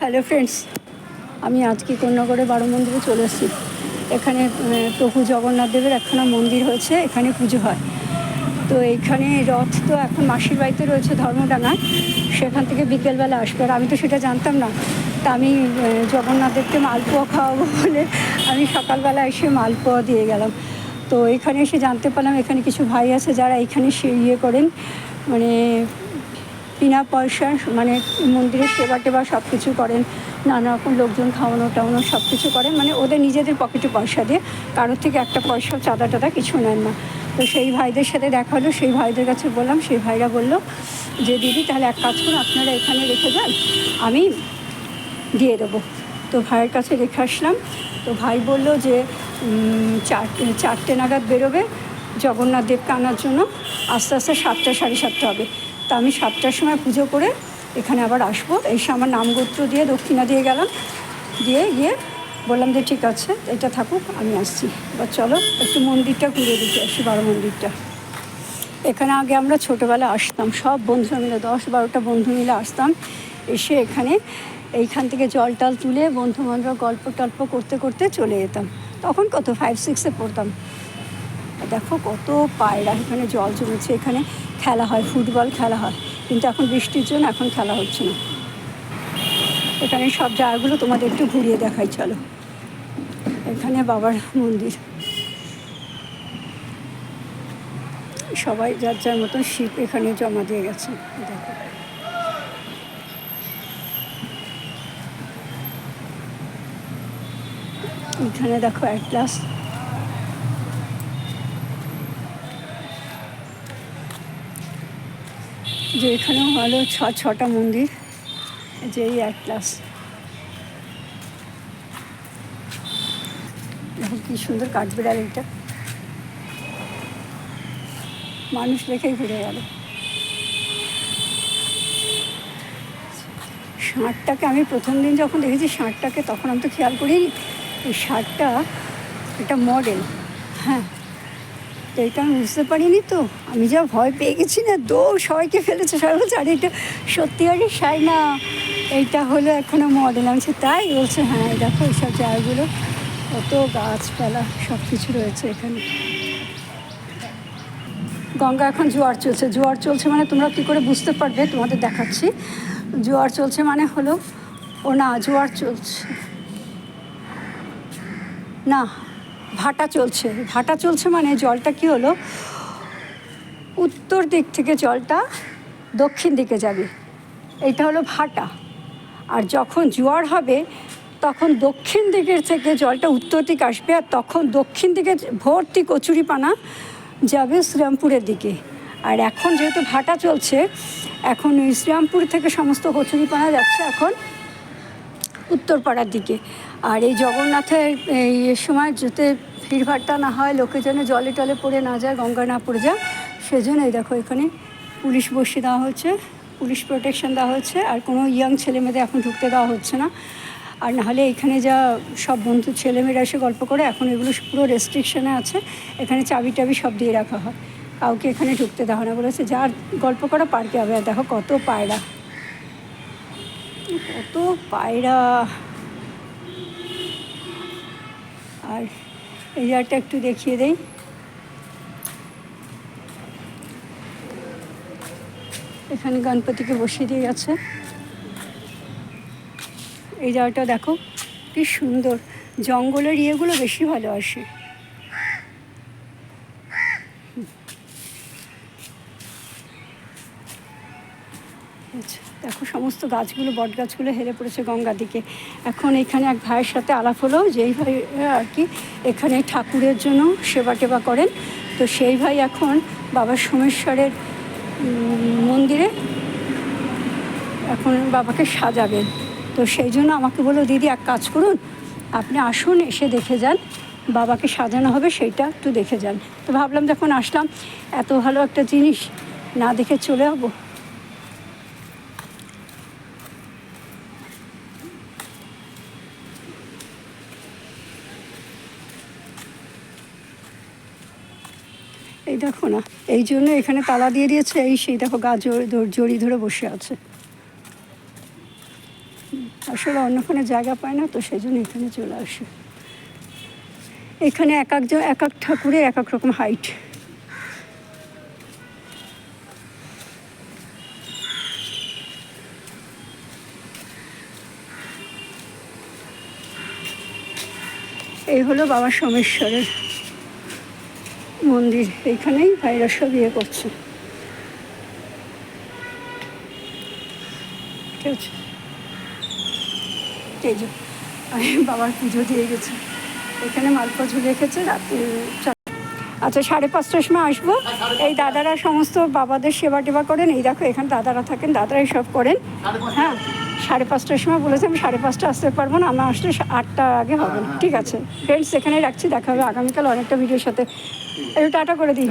Hello friends, আমি আজকে কন্যাগড়ে বারো মন্দিরে চলে এসেছি। এখানে প্রভু জগন্নাথ দেবের একখানা মন্দির হয়েছে, এখানে পুজো হয়। তো এইখানে রথ তো এখন মাসির বাড়িতে রয়েছে ধর্মডাঙ্গায়, সেখান থেকে বিকেলবেলা আসবে। আর আমি তো সেটা জানতাম না। তা আমি জগন্নাথদেবকে মালপোয়া খাওয়াবো বলে আমি সকালবেলা এসে মালপোয়া দিয়ে গেলাম। তো এখানে এসে জানতে পারলাম এখানে কিছু ভাই আছে যারা এখানে ইয়ে করেন, মানে বিনা পয়সা, মানে মন্দিরের সেবা টেবা সব কিছু করেন, নানা রকম লোকজন খাওয়ানো টাওয়ানো সব কিছু করেন, মানে ওদের নিজেদের পকেটে পয়সা দিয়ে, কারোর থেকে একটা পয়সা চাঁদা টাদা কিছু নেন না। তো সেই ভাইদের সাথে দেখা হলো, সেই ভাইদের কাছে বললাম, সেই ভাইরা বললো যে দিদি তাহলে এক কাজ করুন, আপনারা এখানে রেখে যান, আমি দিয়ে দেবো। তো ভাইয়ের কাছে রেখে আসলাম। তো ভাই বললো যে চারটে নাগাদ বেরোবে জগন্নাথ দেবকে আনার জন্য, আস্তে আস্তে 7টা সাড়ে 7টা হবে। তা আমি 7টার সময় পুজো করে এখানে আবার আসবো। এসে আমার নামগোত্র দিয়ে দক্ষিণা দিয়ে গেলাম, দিয়ে গিয়ে বললাম যে ঠিক আছে এটা থাকুক, আমি আসছি। এবার চলো একটু মন্দিরটা ঘুরে দেখে আসি, বারো মন্দিরটা। এখানে আগে আমরা ছোটোবেলা আসতাম, সব বন্ধুরা মিলে 10-12টা বন্ধু মিলে আসতাম। এসে এইখান থেকে জল টল তুলে বন্ধু বান্ধব গল্প টল্প করতে করতে চলে যেতাম। তখন কত 5-6-এ পড়তাম। দেখো কত পায়রা, এখানে জল জমেছে, এখানে খেলা হয়, ফুটবল খেলা হয়, কিন্তু এখন বৃষ্টির জন্য এখন খেলা হচ্ছে না। এখানে সব জায়গাগুলো তোমাদের একটু ঘুরিয়ে দেখাই চলো। এখানে বাবার মন্দির, সবাই যার যার মতন শিব এখানে জমা দিয়ে গেছে। দেখো এখানে দেখো অ্যাটলাস, যে এখানেও হলো 6টা মন্দির, যে এই অ্যাটলাস। দেখো কি সুন্দর কাঠবিড়াল, এটা মানুষ রেখেই ঘুরে গেল। ষাঁড়টাকে আমি প্রথম দিন যখন দেখেছি ষাঁড়টাকে, তখন আমি তো খেয়াল করিনি এই ষাঁড়টা এটা মডেল। হ্যাঁ, তো এটা আমি বুঝতে পারিনি। তো আমি যা ভয় পেয়ে গেছি না, দৌড়, সবাইকে ফেলেছে, সবাই বলছে আরে এটা সত্যিকারের ষাঁড় না, এইটা হলো এখনও মডেল। আমি তাই বলছে, হ্যাঁ দেখো এইসব জায়গাগুলো কত গাছপালা সব কিছু রয়েছে এখানে। গঙ্গা এখন জোয়ার চলছে, জোয়ার চলছে মানে তোমরা কী করে বুঝতে পারবে, তোমাদের দেখাচ্ছি। জোয়ার চলছে মানে হলো, ও না জোয়ার চলছে না, ভাটা চলছে। ভাটা চলছে মানে জলটা কি হলো, উত্তর দিক থেকে জলটা দক্ষিণ দিকে যাবে, এটা হলো ভাটা। আর যখন জোয়ার হবে তখন দক্ষিণ দিকের থেকে জলটা উত্তর দিকে আসবে, আর তখন দক্ষিণ দিকে ভর্তি কচুরিপানা যাবে শ্রীরামপুরের দিকে। আর এখন যেহেতু ভাটা চলছে, এখন শ্রীরামপুর থেকে সমস্ত কচুরিপানা যাচ্ছে এখন উত্তরপাড়ার দিকে। আর এই জগন্নাথের এই সময় যাতে ভিড়ভাট্টা না হয়, লোকে যেন জলে টলে পড়ে না যায়, গঙ্গায় না পড়ে যায়, সেজন্য এই দেখো এখানে পুলিশ বসিয়ে দেওয়া হচ্ছে, পুলিশ প্রোটেকশন দেওয়া হচ্ছে। আর কোনো ইয়াং ছেলেমেয়েদের এখন ঢুকতে দেওয়া হচ্ছে না। আর নাহলে এখানে যা সব বন্ধু ছেলেমেয়েরা এসে গল্প করে, এখন এগুলো পুরো রেস্ট্রিকশানে আছে। এখানে চাবি টাবি সব দিয়ে রাখা হয়, কাউকে এখানে ঢুকতে দেওয়া না, বলেছে যার গল্প করা পার্কে হবে। আর দেখো কত পায়রা, কত পায়রা। আর এই জায়গাটা একটু দেখিয়ে দেই, এখানে গণপতিকে বসিয়ে দিয়ে গেছে। এই জায়গাটা দেখো কি সুন্দর, জঙ্গলের ইয়েগুলো বেশি ভালো আসে। আচ্ছা দেখো সমস্ত গাছগুলো, বট গাছগুলো হেলে পড়েছে গঙ্গার দিকে। এখন এখানে এক ভাইয়ের সাথে আলাপ হলো, যেই ভাই আর কি এখানে ঠাকুরের জন্য সেবা টেবা করেন। তো সেই ভাই এখন বাবা সোমেশ্বরের মন্দিরে এখন বাবাকে সাজাবেন। তো সেই জন্য আমাকে বললো দিদি এক কাজ করুন, আপনি আসুন, এসে দেখে যান, বাবাকে সাজানো হবে সেইটা একটু দেখে যান। তো ভাবলাম যখন আসলাম এত ভালো একটা জিনিস না দেখে চলে যাবো। এই দেখো না, এই জন্য এখানে তালা দিয়ে দিয়েছে। এই সেই দেখো গাছ জড়ি ধরে বসে আছে। আর সদস্যরা অন্যখানে জায়গা পায় না, তো সেই জন্য এখানে চলে আসে। এখানে এক এক ঠাকুরের এক এক রকম হাইট। এই হলো বাবা সোমেশ্বরের মন্দির। এইখানেই ভাইরা সব ইয়ে করছে। ঠিক আছে, এই যে বাবার পুজো দিয়ে গেছে। এখানে মালপোয়া ঝুলে রেখেছে রাত্রি। আচ্ছা, 5:30টার সময় আসবো। এই দাদারা সমস্ত বাবাদের সেবা টেবা করেন। এই দেখো এখানে দাদারা থাকেন, দাদারাই সব করেন। হ্যাঁ, 5:30টার সময় বলেছে। আমি 5:30 আসতে পারবো না, আমার আসলে 8টার আগে হবে। ঠিক আছে ফ্রেন্ডস, এখানেই রাখছি। দেখা হবে আগামীকাল অনেকটা ভিডিওর সাথে। একটু টাটা করে দিই।